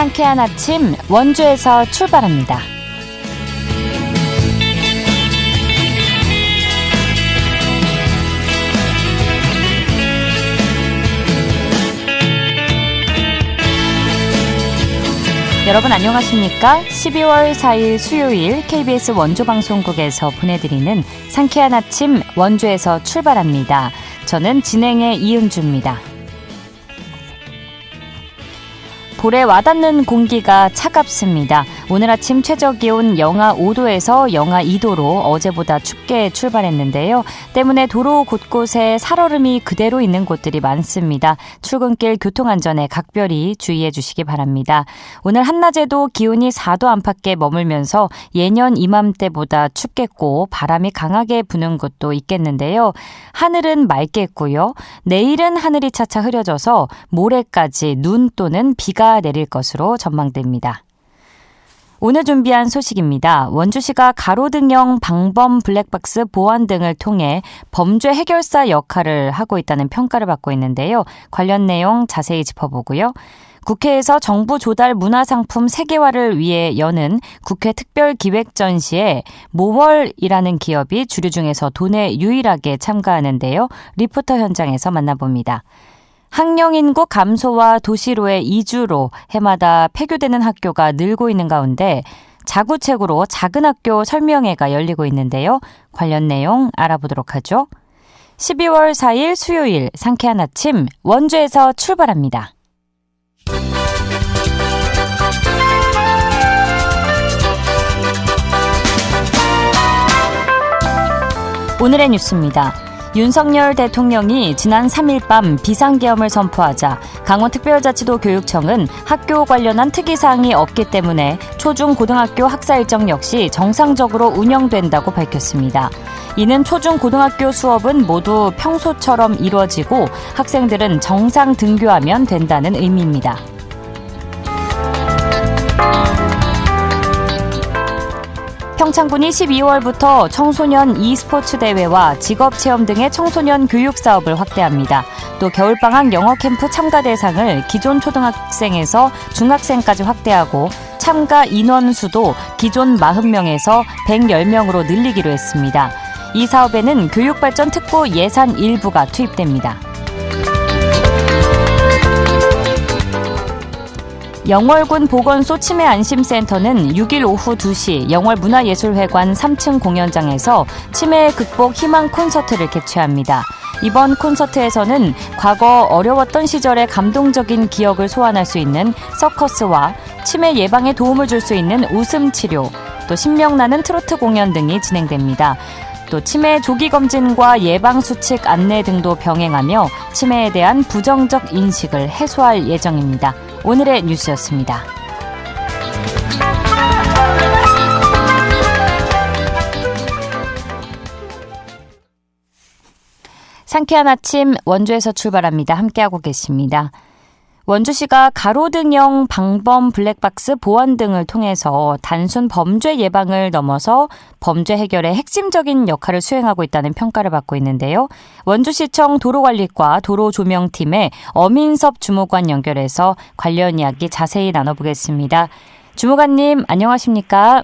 상쾌한 아침 원주에서 출발합니다. 여러분 안녕하십니까? 12월 4일 수요일 KBS 원주방송국에서 보내드리는 상쾌한 아침 원주에서 출발합니다. 저는 진행의 이은주입니다. 볼에 와닿는 공기가 차갑습니다. 오늘 아침 최저기온 영하 5도에서 영하 2도로 어제보다 춥게 출발했는데요. 때문에 도로 곳곳에 살얼음이 그대로 있는 곳들이 많습니다. 출근길 교통안전에 각별히 주의해 주시기 바랍니다. 오늘 한낮에도 기온이 4도 안팎에 머물면서 예년 이맘때보다 춥겠고 바람이 강하게 부는 곳도 있겠는데요. 하늘은 맑겠고요. 내일은 하늘이 차차 흐려져서 모레까지 눈 또는 비가 내릴 것으로 전망됩니다. 오늘 준비한 소식입니다. 원주시가 가로등형 방범 블랙박스 보안 등을 통해 범죄 해결사 역할을 하고 있다는 평가를 받고 있는데요. 관련 내용 자세히 짚어보고요. 국회에서 정부 조달 문화상품 세계화를 위해 여는 국회 특별기획전시에 모월이라는 기업이 주류 중에서 도내 유일하게 참가하는데요. 리포터 현장에서 만나봅니다. 학령인구 감소와 도시로의 이주로 해마다 폐교되는 학교가 늘고 있는 가운데 자구책으로 작은 학교 설명회가 열리고 있는데요. 관련 내용 알아보도록 하죠. 12월 4일 수요일 상쾌한 아침 원주에서 출발합니다. 오늘의 뉴스입니다. 윤석열 대통령이 지난 3일 밤 비상계엄을 선포하자 강원특별자치도 교육청은 학교 관련한 특이사항이 없기 때문에 초중고등학교 학사 일정 역시 정상적으로 운영된다고 밝혔습니다. 이는 초중고등학교 수업은 모두 평소처럼 이루어지고 학생들은 정상 등교하면 된다는 의미입니다. 평창군이 12월부터 청소년 e스포츠 대회와 직업체험 등의 청소년 교육 사업을 확대합니다. 또 겨울방학 영어캠프 참가 대상을 기존 초등학생에서 중학생까지 확대하고 참가 인원수도 기존 40명에서 110명으로 늘리기로 했습니다. 이 사업에는 교육발전특구 예산 일부가 투입됩니다. 영월군 보건소 치매안심센터는 6일 오후 2시 영월문화예술회관 3층 공연장에서 치매 극복 희망 콘서트를 개최합니다. 이번 콘서트에서는 과거 어려웠던 시절의 감동적인 기억을 소환할 수 있는 서커스와 치매 예방에 도움을 줄 수 있는 웃음치료, 또 신명나는 트로트 공연 등이 진행됩니다. 또 치매 조기검진과 예방수칙 안내 등도 병행하며 치매에 대한 부정적 인식을 해소할 예정입니다. 오늘의 뉴스였습니다. 상쾌한 아침 원주에서 출발합니다. 함께하고 계십니다. 원주시가 가로등형 방범 블랙박스 보안 등을 통해서 단순 범죄 예방을 넘어서 범죄 해결에 핵심적인 역할을 수행하고 있다는 평가를 받고 있는데요. 원주시청 도로관리과 도로조명팀의 어민섭 주무관 연결해서 관련 이야기 자세히 나눠보겠습니다. 주무관님 안녕하십니까?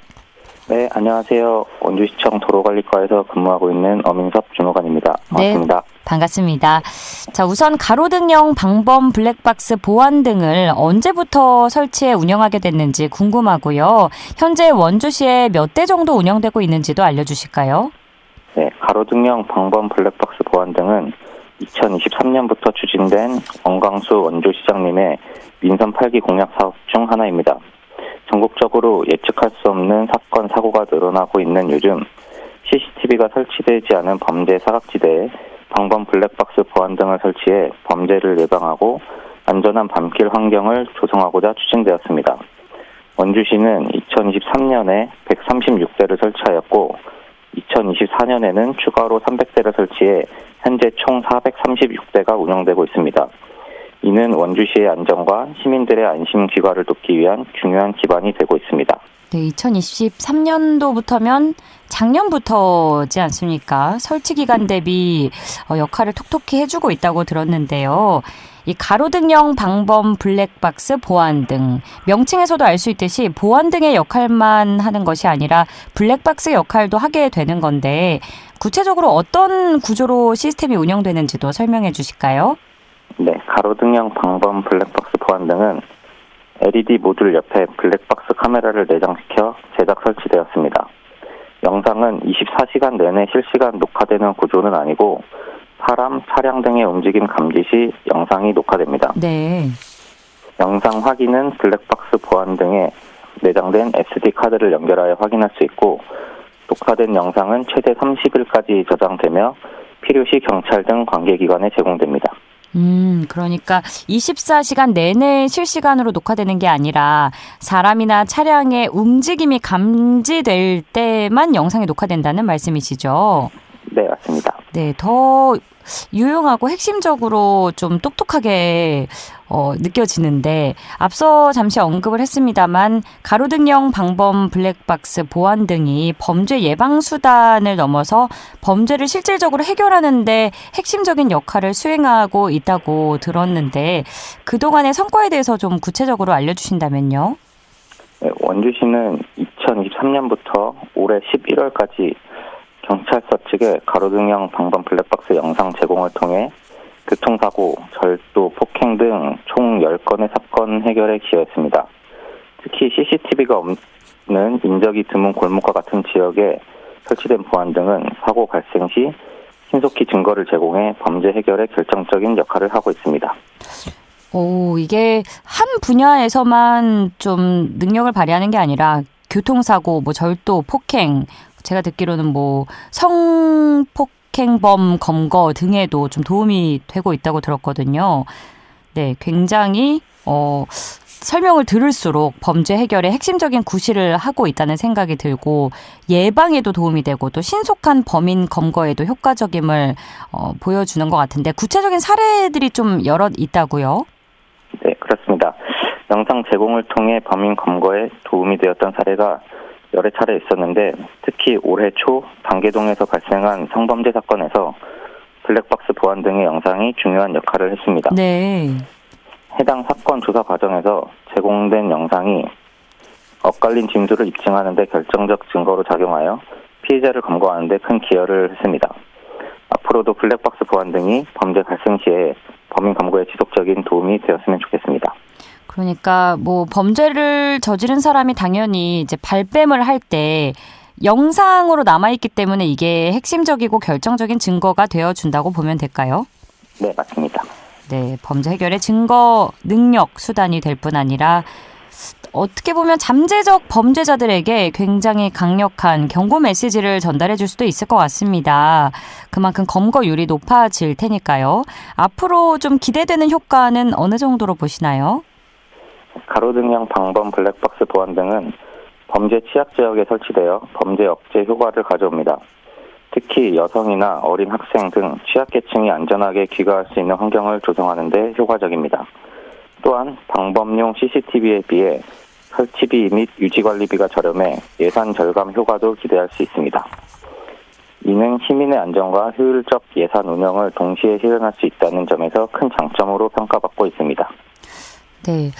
네, 안녕하세요. 원주시청 도로관리과에서 근무하고 있는 어민섭 주무관입니다. 반갑습니다. 네, 반갑습니다. 자, 우선 가로등형 방범 블랙박스 보안 등을 언제부터 설치해 운영하게 됐는지 궁금하고요. 현재 원주시에 몇 대 정도 운영되고 있는지도 알려주실까요? 네, 가로등형 방범 블랙박스 보안 등은 2023년부터 추진된 원광수 원주시장님의 민선 8기 공약 사업 중 하나입니다. 전국적으로 예측할 수 없는 사건, 사고가 늘어나고 있는 요즘 CCTV가 설치되지 않은 범죄 사각지대에 방범 블랙박스 보안 등을 설치해 범죄를 예방하고 안전한 밤길 환경을 조성하고자 추진되었습니다. 원주시는 2023년에 136대를 설치하였고 2024년에는 추가로 300대를 설치해 현재 총 436대가 운영되고 있습니다. 이는 원주시의 안전과 시민들의 안심 귀가를 돕기 위한 중요한 기반이 되고 있습니다. 네, 2023년도부터면 작년부터지 않습니까? 설치 기간 대비 역할을 톡톡히 해주고 있다고 들었는데요. 이 가로등형 방범 블랙박스 보안등, 명칭에서도 알 수 있듯이 보안등의 역할만 하는 것이 아니라 블랙박스 역할도 하게 되는 건데 구체적으로 어떤 구조로 시스템이 운영되는지도 설명해 주실까요? 네, 가로등형 방범 블랙박스 보안등은 LED 모듈 옆에 블랙박스 카메라를 내장시켜 제작 설치되었습니다. 영상은 24시간 내내 실시간 녹화되는 구조는 아니고 사람, 차량 등의 움직임 감지 시 영상이 녹화됩니다. 네. 영상 확인은 블랙박스 보안등에 내장된 SD 카드를 연결하여 확인할 수 있고 녹화된 영상은 최대 30일까지 저장되며 필요시 경찰 등 관계기관에 제공됩니다. 그러니까 24시간 내내 실시간으로 녹화되는 게 아니라 사람이나 차량의 움직임이 감지될 때만 영상이 녹화된다는 말씀이시죠? 네, 맞습니다. 네, 더 유용하고 핵심적으로 좀 똑똑하게 느껴지는데 앞서 잠시 언급을 했습니다만 가로등형 방범 블랙박스 보안 등이 범죄 예방 수단을 넘어서 범죄를 실질적으로 해결하는 데 핵심적인 역할을 수행하고 있다고 들었는데 그동안의 성과에 대해서 좀 구체적으로 알려주신다면요. 네, 원주시는 2023년부터 올해 11월까지 경찰서 측에 가로등형 방범 블랙박스 영상 제공을 통해 교통사고, 절도, 폭행 등 총 10건의 사건 해결에 기여했습니다. 특히 CCTV가 없는 인적이 드문 골목과 같은 지역에 설치된 보안 등은 사고 발생 시 신속히 증거를 제공해 범죄 해결에 결정적인 역할을 하고 있습니다. 이게 한 분야에서만 좀 능력을 발휘하는 게 아니라 교통사고, 절도, 폭행, 제가 듣기로는 성폭행범 검거 등에도 좀 도움이 되고 있다고 들었거든요. 네, 굉장히 설명을 들을수록 범죄 해결에 핵심적인 구실을 하고 있다는 생각이 들고 예방에도 도움이 되고 또 신속한 범인 검거에도 효과적임을 보여주는 것 같은데 구체적인 사례들이 좀 여럿 있다고요? 네, 그렇습니다. 영상 제공을 통해 범인 검거에 도움이 되었던 사례가 여러 차례 있었는데 특히 올해 초 방계동에서 발생한 성범죄 사건에서 블랙박스 보안 등의 영상이 중요한 역할을 했습니다. 네. 해당 사건 조사 과정에서 제공된 영상이 엇갈린 진술을 입증하는 데 결정적 증거로 작용하여 피해자를 검거하는 데 큰 기여를 했습니다. 앞으로도 블랙박스 보안 등이 범죄 발생 시에 범인 검거에 지속적인 도움이 되었으면 좋겠습니다. 그러니까 범죄를 저지른 사람이 당연히 이제 발뺌을 할 때 영상으로 남아있기 때문에 이게 핵심적이고 결정적인 증거가 되어준다고 보면 될까요? 네, 맞습니다. 네, 범죄 해결의 증거 능력 수단이 될 뿐 아니라 어떻게 보면 잠재적 범죄자들에게 굉장히 강력한 경고 메시지를 전달해 줄 수도 있을 것 같습니다. 그만큼 검거율이 높아질 테니까요. 앞으로 좀 기대되는 효과는 어느 정도로 보시나요? 가로등형 방범 블랙박스 보안 등은 범죄 취약 지역에 설치되어 범죄 억제 효과를 가져옵니다. 특히 여성이나 어린 학생 등 취약계층이 안전하게 귀가할 수 있는 환경을 조성하는 데 효과적입니다. 또한 방범용 CCTV에 비해 설치비 및 유지관리비가 저렴해 예산 절감 효과도 기대할 수 있습니다. 이는 시민의 안전과 효율적 예산 운영을 동시에 실현할 수 있다는 점에서 큰 장점으로 평가받고 있습니다. 네.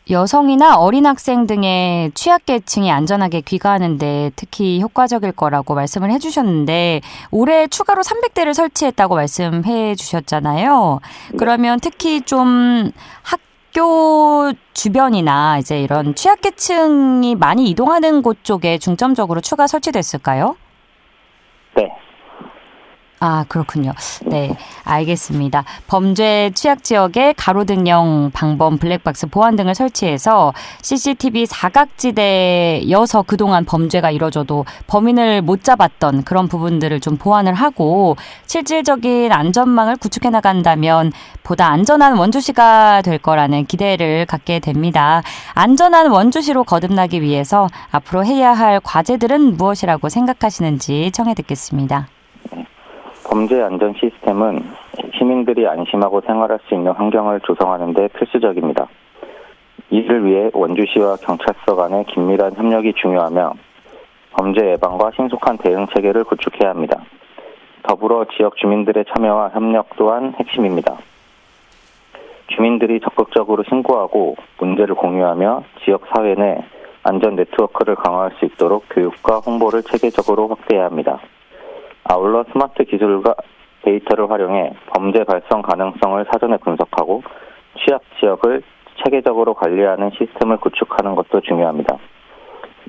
여성이나 어린 학생 등의 취약계층이 안전하게 귀가하는데 특히 효과적일 거라고 말씀을 해주셨는데 올해 추가로 300대를 설치했다고 말씀해 주셨잖아요. 그러면 특히 좀 학교 주변이나 이제 이런 취약계층이 많이 이동하는 곳 쪽에 중점적으로 추가 설치됐을까요? 네. 아, 그렇군요. 네, 알겠습니다. 범죄 취약 지역에 가로등형 방범 블랙박스 보안 등을 설치해서 CCTV 사각지대여서 그동안 범죄가 이뤄져도 범인을 못 잡았던 그런 부분들을 좀 보완을 하고 실질적인 안전망을 구축해 나간다면 보다 안전한 원주시가 될 거라는 기대를 갖게 됩니다. 안전한 원주시로 거듭나기 위해서 앞으로 해야 할 과제들은 무엇이라고 생각하시는지 청해 듣겠습니다. 범죄 안전 시스템은 시민들이 안심하고 생활할 수 있는 환경을 조성하는 데 필수적입니다. 이를 위해 원주시와 경찰서 간의 긴밀한 협력이 중요하며 범죄 예방과 신속한 대응 체계를 구축해야 합니다. 더불어 지역 주민들의 참여와 협력 또한 핵심입니다. 주민들이 적극적으로 신고하고 문제를 공유하며 지역 사회 내 안전 네트워크를 강화할 수 있도록 교육과 홍보를 체계적으로 확대해야 합니다. 아울러 스마트 기술과 데이터를 활용해 범죄 발생 가능성을 사전에 분석하고 취약 지역을 체계적으로 관리하는 시스템을 구축하는 것도 중요합니다.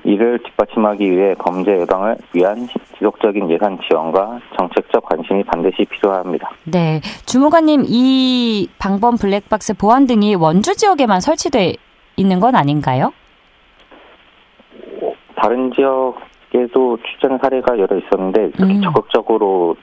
이를 뒷받침하기 위해 범죄 예방을 위한 지속적인 예산 지원과 정책적 관심이 반드시 필요합니다. 네, 주무관님, 이 방범 블랙박스 보안 등이 원주 지역에만 설치돼 있는 건 아닌가요? 다른 지역에도 추진 사례가 여러 있었는데 적극적으로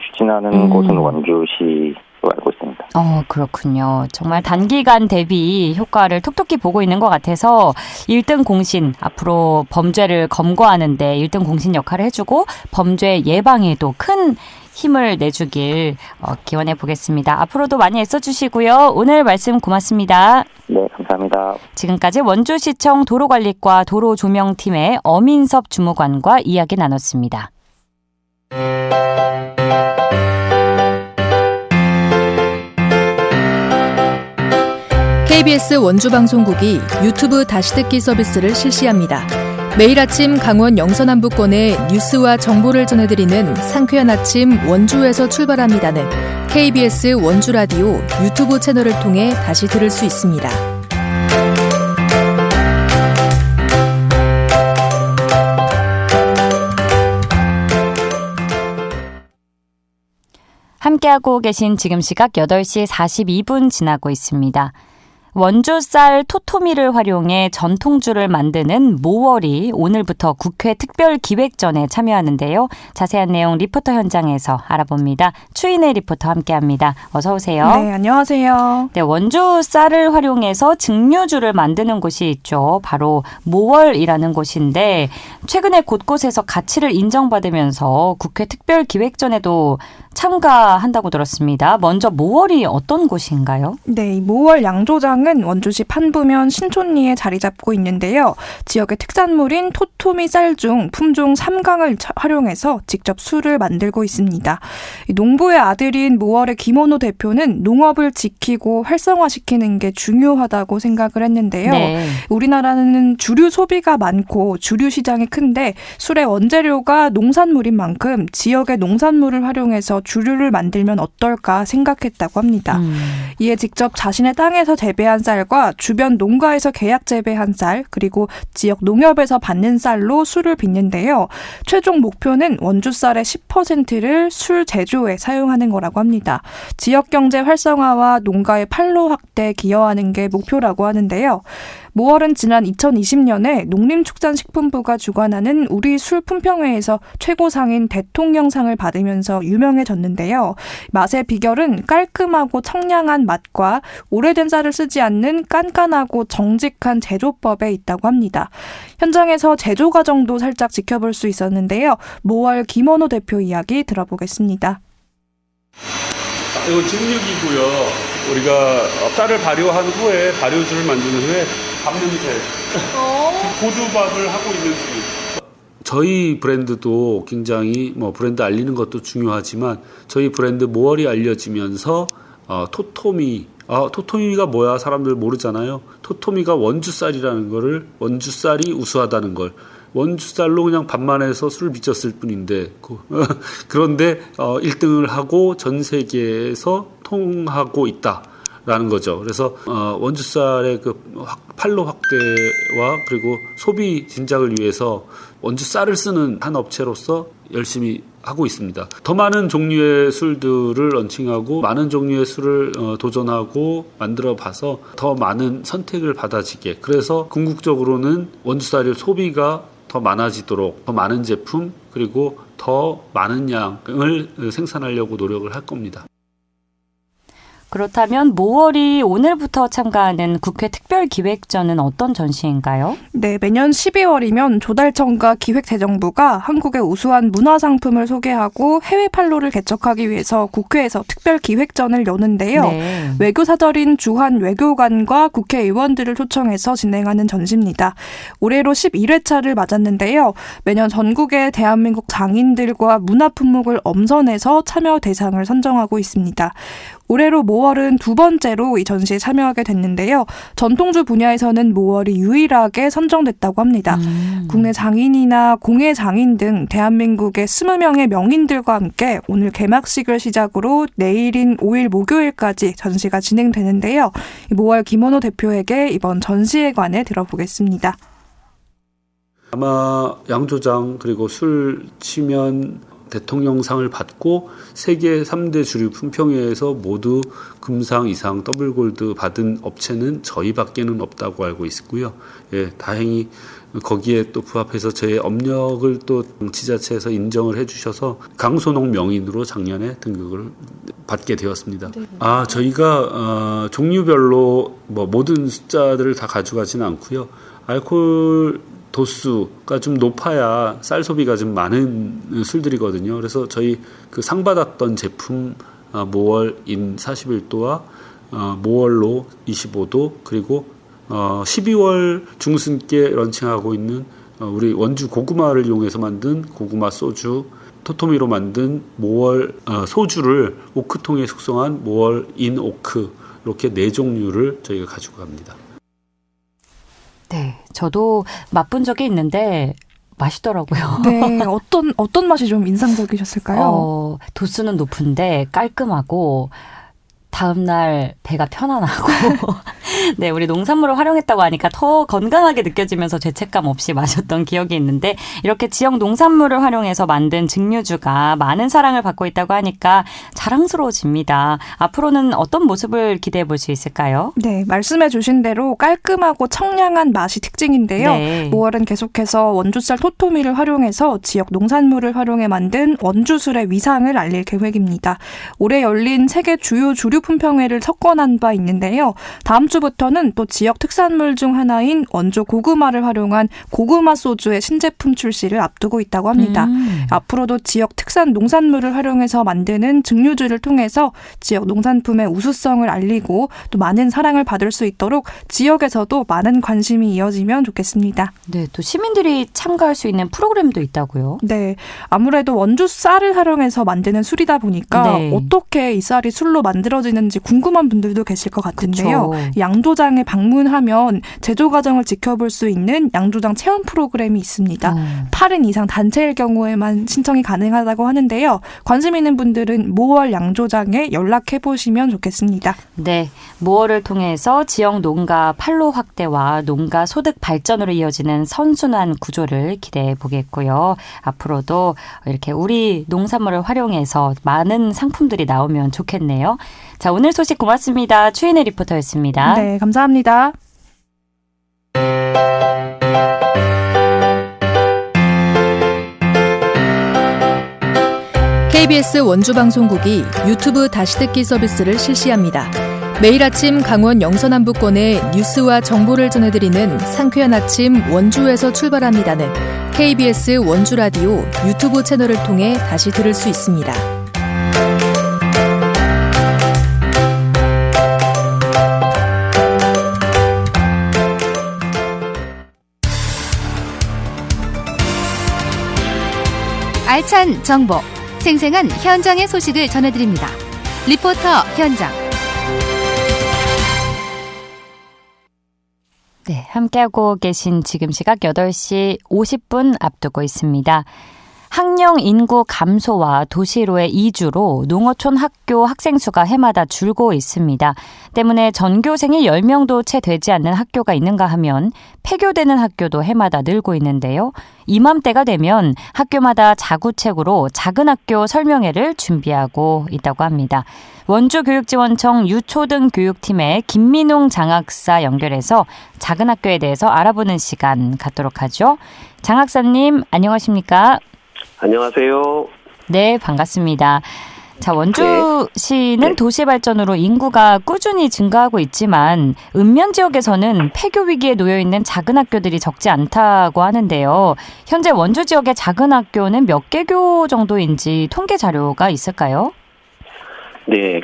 추진하는 곳은 원주시로 알고 있습니다. 그렇군요. 정말 단기간 대비 효과를 톡톡히 보고 있는 것 같아서 1등 공신, 앞으로 범죄를 검거하는데 1등 공신 역할을 해주고 범죄 예방에도 큰 힘을 내주길 기원해 보겠습니다. 앞으로도 많이 애써주시고요. 오늘 말씀 고맙습니다. 네, 감사합니다. 지금까지 원주시청 도로관리과 도로조명팀의 어민섭 주무관과 이야기 나눴습니다. KBS 원주방송국이 유튜브 다시 듣기 서비스를 실시합니다. 매일 아침 강원 영서남부권의 뉴스와 정보를 전해드리는 상쾌한 아침 원주에서 출발합니다는 KBS 원주라디오 유튜브 채널을 통해 다시 들을 수 있습니다. 함께하고 계신 지금 시각 8시 42분 지나고 있습니다. 원주쌀 토토미를 활용해 전통주를 만드는 모월이 오늘부터 국회 특별기획전에 참여하는데요. 자세한 내용 리포터 현장에서 알아봅니다. 추인혜 리포터 함께합니다. 어서 오세요. 네, 안녕하세요. 네, 원주쌀을 활용해서 증류주를 만드는 곳이 있죠. 바로 모월이라는 곳인데 최근에 곳곳에서 가치를 인정받으면서 국회 특별기획전에도 참가한다고 들었습니다. 먼저 모월이 어떤 곳인가요? 네, 이 모월 양조장은 원주시 판부면 신촌리에 자리 잡고 있는데요. 지역의 특산물인 토토미 쌀 중 품종 3강을 활용해서 직접 술을 만들고 있습니다. 농부의 아들인 모월의 김원호 대표는 농업을 지키고 활성화시키는 게 중요하다고 생각을 했는데요. 네. 우리나라는 주류 소비가 많고 주류 시장이 큰데 술의 원재료가 농산물인 만큼 지역의 농산물을 활용해서 주류를 만들면 어떨까 생각했다고 합니다. 이에 직접 자신의 땅에서 재배한 쌀과 주변 농가에서 계약 재배한 쌀 그리고 지역 농협에서 받는 쌀로 술을 빚는데요. 최종 목표는 원주 쌀의 10%를 술 제조에 사용하는 거라고 합니다. 지역 경제 활성화와 농가의 판로 확대에 기여하는 게 목표라고 하는데요. 모월은 지난 2020년에 농림축산식품부가 주관하는 우리 술 품평회에서 최고상인 대통령상을 받으면서 유명해졌는데요. 맛의 비결은 깔끔하고 청량한 맛과 오래된 쌀을 쓰지 않는 깐깐하고 정직한 제조법에 있다고 합니다. 현장에서 제조 과정도 살짝 지켜볼 수 있었는데요. 모월 김원호 대표 이야기 들어보겠습니다. 이거 증류기고요. 우리가 쌀을 발효한 후에 발효주를 만든 후에 밥 냄새, 고두밥을 하고 있는 중입니다. 저희 브랜드도 굉장히 브랜드 알리는 것도 중요하지만 저희 브랜드 모월이 알려지면서 토토미가 뭐야 사람들 모르잖아요. 토토미가 원주쌀이라는 거를 원주쌀이 우수하다는 걸 원주쌀로 그냥 밥만 해서 술을 빚었을 뿐인데 그런데 1등을 하고 전 세계에서 통하고 있다라는 거죠. 그래서 원주쌀의 그 판로 확대와 그리고 소비 진작을 위해서 원주쌀을 쓰는 한 업체로서 열심히 하고 있습니다. 더 많은 종류의 술들을 런칭하고 많은 종류의 술을 도전하고 만들어 봐서 더 많은 선택을 받아지게 그래서 궁극적으로는 원주쌀의 소비가 더 많아지도록 더 많은 제품 그리고 더 많은 양을 생산하려고 노력을 할 겁니다. 그렇다면 모월이 오늘부터 참가하는 국회 특별기획전은 어떤 전시인가요? 네, 매년 12월이면 조달청과 기획재정부가 한국의 우수한 문화상품을 소개하고 해외 판로를 개척하기 위해서 국회에서 특별기획전을 여는데요. 네. 외교사절인 주한 외교관과 국회의원들을 초청해서 진행하는 전시입니다. 올해로 11회차를 맞았는데요. 매년 전국의 대한민국 장인들과 문화품목을 엄선해서 참여 대상을 선정하고 있습니다. 올해로 모월은 두 번째로 이 전시에 참여하게 됐는데요. 전통주 분야에서는 모월이 유일하게 선정됐다고 합니다. 국내 장인이나 공예 장인 등 대한민국의 20명의 명인들과 함께 오늘 개막식을 시작으로 내일인 5일 목요일까지 전시가 진행되는데요. 모월 김원호 대표에게 이번 전시에 관해 들어보겠습니다. 아마 양조장 그리고 술 치면 대통령상을 받고 세계 3대 주류 품평회에서 모두 금상 이상 더블골드 받은 업체는 저희밖에는 없다고 알고 있고요. 예, 다행히 거기에 또 부합해서 저의 업력을 또 지자체에서 인정을 해주셔서 강소농 명인으로 작년에 등극을 받게 되었습니다. 네. 저희가 종류별로 모든 숫자들을 다 가져가지는 않고요. 알코올 도수가 좀 높아야 쌀 소비가 좀 많은 술들이거든요. 그래서 저희 그 상 받았던 제품 모월인 41도와 모월로 25도 그리고 12월 중순께 런칭하고 있는 우리 원주 고구마를 이용해서 만든 고구마 소주, 토토미로 만든 모월 소주를 오크통에 숙성한 모월인 오크 이렇게 4종류를 저희가 가지고 갑니다. 네, 저도 맛본 적이 있는데 맛있더라고요. 네, 어떤 맛이 좀 인상적이셨을까요? 도수는 높은데 깔끔하고 다음날 배가 편안하고 네, 우리 농산물을 활용했다고 하니까 더 건강하게 느껴지면서 죄책감 없이 마셨던 기억이 있는데 이렇게 지역 농산물을 활용해서 만든 증류주가 많은 사랑을 받고 있다고 하니까 자랑스러워집니다. 앞으로는 어떤 모습을 기대해 볼 수 있을까요? 네, 말씀해 주신 대로 깔끔하고 청량한 맛이 특징인데요. 네. 5월은 계속해서 원주쌀 토토미를 활용해서 지역 농산물을 활용해 만든 원주술의 위상을 알릴 계획입니다. 올해 열린 세계 주요 주류 품평회를 석권한 바 있는데요. 다음 주부터는 또 지역 특산물 중 하나인 원주 고구마를 활용한 고구마 소주의 신제품 출시를 앞두고 있다고 합니다. 앞으로도 지역 특산 농산물을 활용해서 만드는 증류주를 통해서 지역 농산품의 우수성을 알리고 또 많은 사랑을 받을 수 있도록 지역에서도 많은 관심이 이어지면 좋겠습니다. 네, 또 시민들이 참가할 수 있는 프로그램도 있다고요? 네, 아무래도 원주 쌀을 활용해서 만드는 술이다 보니까 네. 어떻게 이 쌀이 술로 만들어지는지 궁금한 분들도 계실 것 같은데요. 그쵸. 양조장에 방문하면 제조 과정을 지켜볼 수 있는 양조장 체험 프로그램이 있습니다. 8인 이상 단체일 경우에만 신청이 가능하다고 하는데요. 관심 있는 분들은 모월 양조장에 연락해 보시면 좋겠습니다. 네, 모월을 통해서 지역 농가 판로 확대와 농가 소득 발전으로 이어지는 선순환 구조를 기대해 보겠고요. 앞으로도 이렇게 우리 농산물을 활용해서 많은 상품들이 나오면 좋겠네요. 자, 오늘 소식 고맙습니다. 추인혜 리포터였습니다. 네, 감사합니다. KBS 원주방송국이 유튜브 다시 듣기 서비스를 실시합니다. 매일 아침 강원 영서남부권의 뉴스와 정보를 전해드리는 상쾌한 아침 원주에서 출발합니다는 KBS 원주라디오 유튜브 채널을 통해 다시 들을 수 있습니다. 알찬 정보, 생생한 현장의 소식을 전해드립니다. 리포터 현장. 네, 함께하고 계신 지금 시각 8시 50분 앞두고 있습니다. 학령 인구 감소와 도시로의 이주로 농어촌 학교 학생 수가 해마다 줄고 있습니다. 때문에 전교생이 10명도 채 되지 않는 학교가 있는가 하면 폐교되는 학교도 해마다 늘고 있는데요. 이맘때가 되면 학교마다 자구책으로 작은 학교 설명회를 준비하고 있다고 합니다. 원주교육지원청 유초등교육팀의 김민웅 장학사 연결해서 작은 학교에 대해서 알아보는 시간 갖도록 하죠. 장학사님, 안녕하십니까? 안녕하세요. 네, 반갑습니다. 자, 원주시는 도시 발전으로 인구가 꾸준히 증가하고 있지만 읍면 지역에서는 폐교 위기에 놓여 있는 작은 학교들이 적지 않다고 하는데요. 현재 원주 지역의 작은 학교는 몇 개교 정도인지 통계 자료가 있을까요? 네,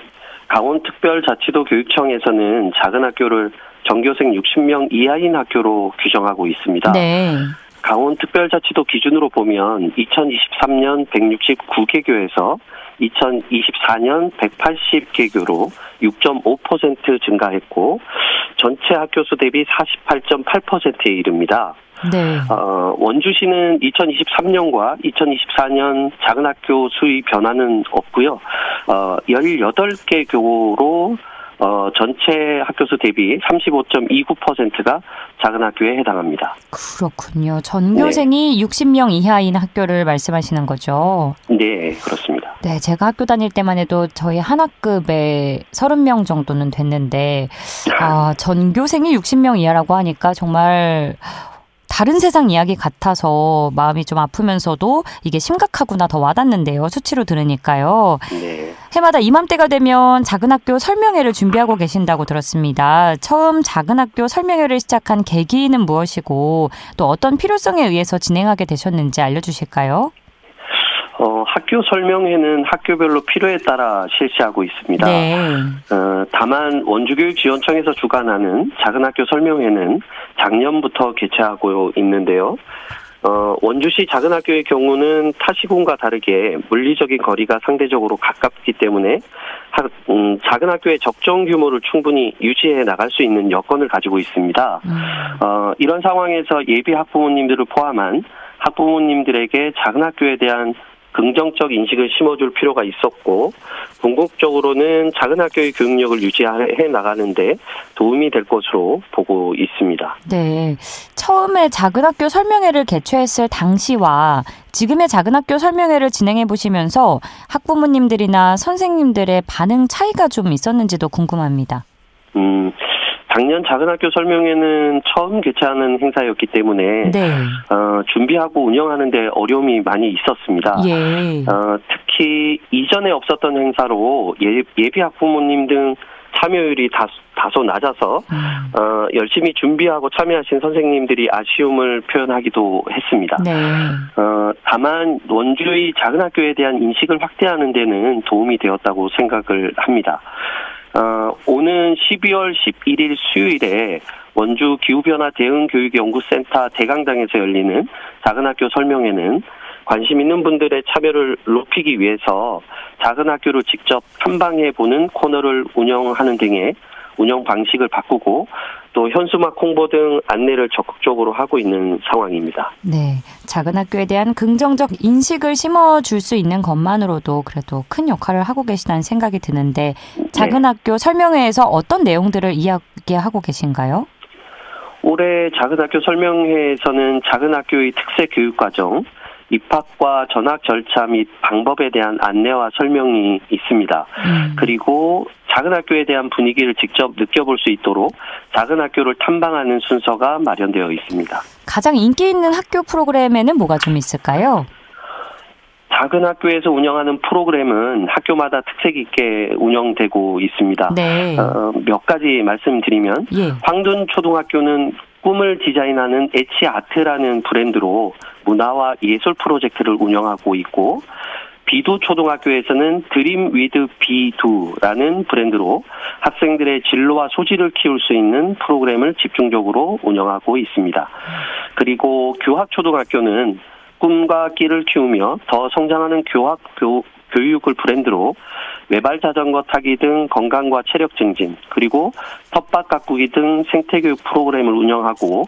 강원특별자치도 교육청에서는 작은 학교를 전교생 60명 이하인 학교로 규정하고 있습니다. 네. 강원특별자치도 기준으로 보면 2023년 169개교에서 2024년 180개교로 6.5% 증가했고 전체 학교 수 대비 48.8%에 이릅니다. 네. 원주시는 2023년과 2024년 작은 학교 수의 변화는 없고요. 18개 교로 전체 학교 수 대비 35.29%가 작은 학교에 해당합니다. 그렇군요. 전교생이 네. 60명 이하인 학교를 말씀하시는 거죠? 네, 그렇습니다. 네, 제가 학교 다닐 때만 해도 저희 한 학급에 30명 정도는 됐는데 전교생이 60명 이하라고 하니까 정말 다른 세상 이야기 같아서 마음이 좀 아프면서도 이게 심각하구나 더 와닿는데요. 수치로 들으니까요. 네. 해마다 이맘때가 되면 작은 학교 설명회를 준비하고 계신다고 들었습니다. 처음 작은 학교 설명회를 시작한 계기는 무엇이고 또 어떤 필요성에 의해서 진행하게 되셨는지 알려주실까요? 학교 설명회는 학교별로 필요에 따라 실시하고 있습니다. 네. 다만 원주교육지원청에서 주관하는 작은 학교 설명회는 작년부터 개최하고 있는데요. 원주시 작은 학교의 경우는 타 시군과 다르게 물리적인 거리가 상대적으로 가깝기 때문에 작은 학교의 적정 규모를 충분히 유지해 나갈 수 있는 여건을 가지고 있습니다. 이런 상황에서 예비 학부모님들을 포함한 학부모님들에게 작은 학교에 대한 긍정적 인식을 심어줄 필요가 있었고 궁극적으로는 작은 학교의 교육력을 유지해 나가는데 도움이 될 것으로 보고 있습니다. 네, 처음에 작은 학교 설명회를 개최했을 당시와 지금의 작은 학교 설명회를 진행해 보시면서 학부모님들이나 선생님들의 반응 차이가 좀 있었는지도 궁금합니다. 작년 작은 학교 설명회는 처음 개최하는 행사였기 때문에 네. 준비하고 운영하는 데 어려움이 많이 있었습니다. 예. 특히 이전에 없었던 행사로 예비 학부모님 등 참여율이 다소 낮아서 열심히 준비하고 참여하신 선생님들이 아쉬움을 표현하기도 했습니다. 네. 다만 원주의 작은 학교에 대한 인식을 확대하는 데는 도움이 되었다고 생각을 합니다. 오는 12월 11일 수요일에 원주 기후변화 대응교육연구센터 대강당에서 열리는 작은 학교 설명회는 관심 있는 분들의 참여를 높이기 위해서 작은 학교를 직접 탐방해보는 코너를 운영하는 등의 운영 방식을 바꾸고 또 현수막 홍보 등 안내를 적극적으로 하고 있는 상황입니다. 네, 작은 학교에 대한 긍정적 인식을 심어줄 수 있는 것만으로도 그래도 큰 역할을 하고 계시다는 생각이 드는데 작은 네. 학교 설명회에서 어떤 내용들을 이야기하고 계신가요? 올해 작은 학교 설명회에서는 작은 학교의 특색 교육과정, 입학과 전학 절차 및 방법에 대한 안내와 설명이 있습니다. 그리고 작은 학교에 대한 분위기를 직접 느껴볼 수 있도록 작은 학교를 탐방하는 순서가 마련되어 있습니다. 가장 인기 있는 학교 프로그램에는 뭐가 좀 있을까요? 작은 학교에서 운영하는 프로그램은 학교마다 특색 있게 운영되고 있습니다. 네. 몇 가지 말씀드리면 예. 황둔초등학교는 꿈을 디자인하는 엣지아트라는 브랜드로 문화와 예술 프로젝트를 운영하고 있고 비두초등학교에서는 드림 위드 비두라는 브랜드로 학생들의 진로와 소질을 키울 수 있는 프로그램을 집중적으로 운영하고 있습니다. 그리고 교학초등학교는 꿈과 끼를 키우며 더 성장하는 교육을 브랜드로 외발 자전거 타기 등 건강과 체력 증진 그리고 텃밭 가꾸기 등 생태교육 프로그램을 운영하고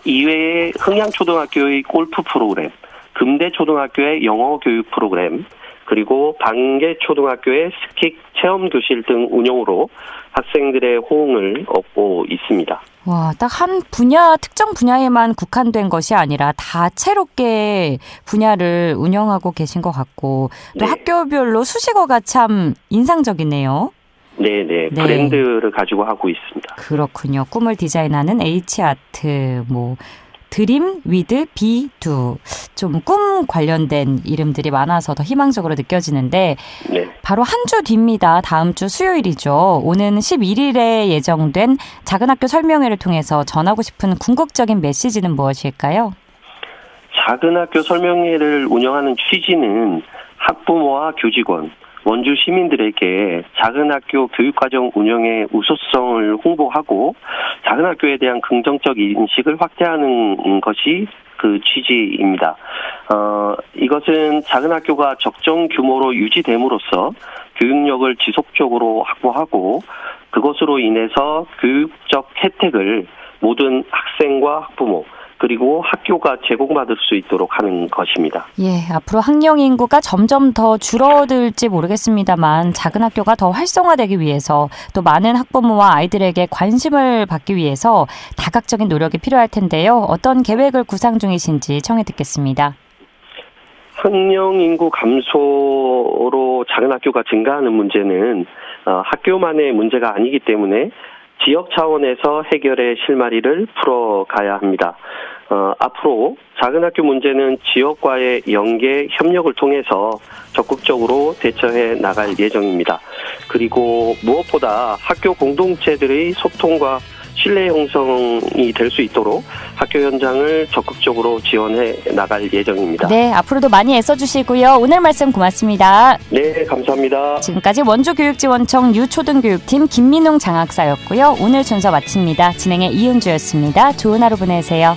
이외에 흥양초등학교의 골프 프로그램, 금대초등학교의 영어 교육 프로그램 그리고 방계초등학교의 스킥 체험교실 등 운영으로 학생들의 호응을 얻고 있습니다. 와, 딱 한 분야, 특정 분야에만 국한된 것이 아니라 다채롭게 분야를 운영하고 계신 것 같고 또 네. 학교별로 수식어가 참 인상적이네요. 네네, 네. 브랜드를 가지고 하고 있습니다. 그렇군요. 꿈을 디자인하는 H아트, 드림 위드 비두. 좀 꿈 관련된 이름들이 많아서 더 희망적으로 느껴지는데 네. 바로 한 주 뒤입니다. 다음 주 수요일이죠. 오는 11일에 예정된 작은 학교 설명회를 통해서 전하고 싶은 궁극적인 메시지는 무엇일까요? 작은 학교 설명회를 운영하는 취지는 학부모와 교직원, 원주 시민들에게 작은 학교 교육과정 운영의 우수성을 홍보하고 작은 학교에 대한 긍정적 인식을 확대하는 것이 그 취지입니다. 이것은 작은 학교가 적정 규모로 유지됨으로써 교육력을 지속적으로 확보하고 그것으로 인해서 교육적 혜택을 모든 학생과 학부모 그리고 학교가 제공받을 수 있도록 하는 것입니다. 예, 앞으로 학령 인구가 점점 더 줄어들지 모르겠습니다만 작은 학교가 더 활성화되기 위해서 또 많은 학부모와 아이들에게 관심을 받기 위해서 다각적인 노력이 필요할 텐데요. 어떤 계획을 구상 중이신지 청해 듣겠습니다. 학령 인구 감소로 작은 학교가 증가하는 문제는 학교만의 문제가 아니기 때문에 지역 차원에서 해결의 실마리를 풀어가야 합니다. 앞으로 작은 학교 문제는 지역과의 연계, 협력을 통해서 적극적으로 대처해 나갈 예정입니다. 그리고 무엇보다 학교 공동체들의 소통과 신뢰 형성이 될 수 있도록 학교 현장을 적극적으로 지원해 나갈 예정입니다. 네, 앞으로도 많이 애써주시고요. 오늘 말씀 고맙습니다. 네, 감사합니다. 지금까지 원주교육지원청 유초등교육팀 김민웅 장학사였고요. 오늘 순서 마칩니다. 진행의 이은주였습니다. 좋은 하루 보내세요.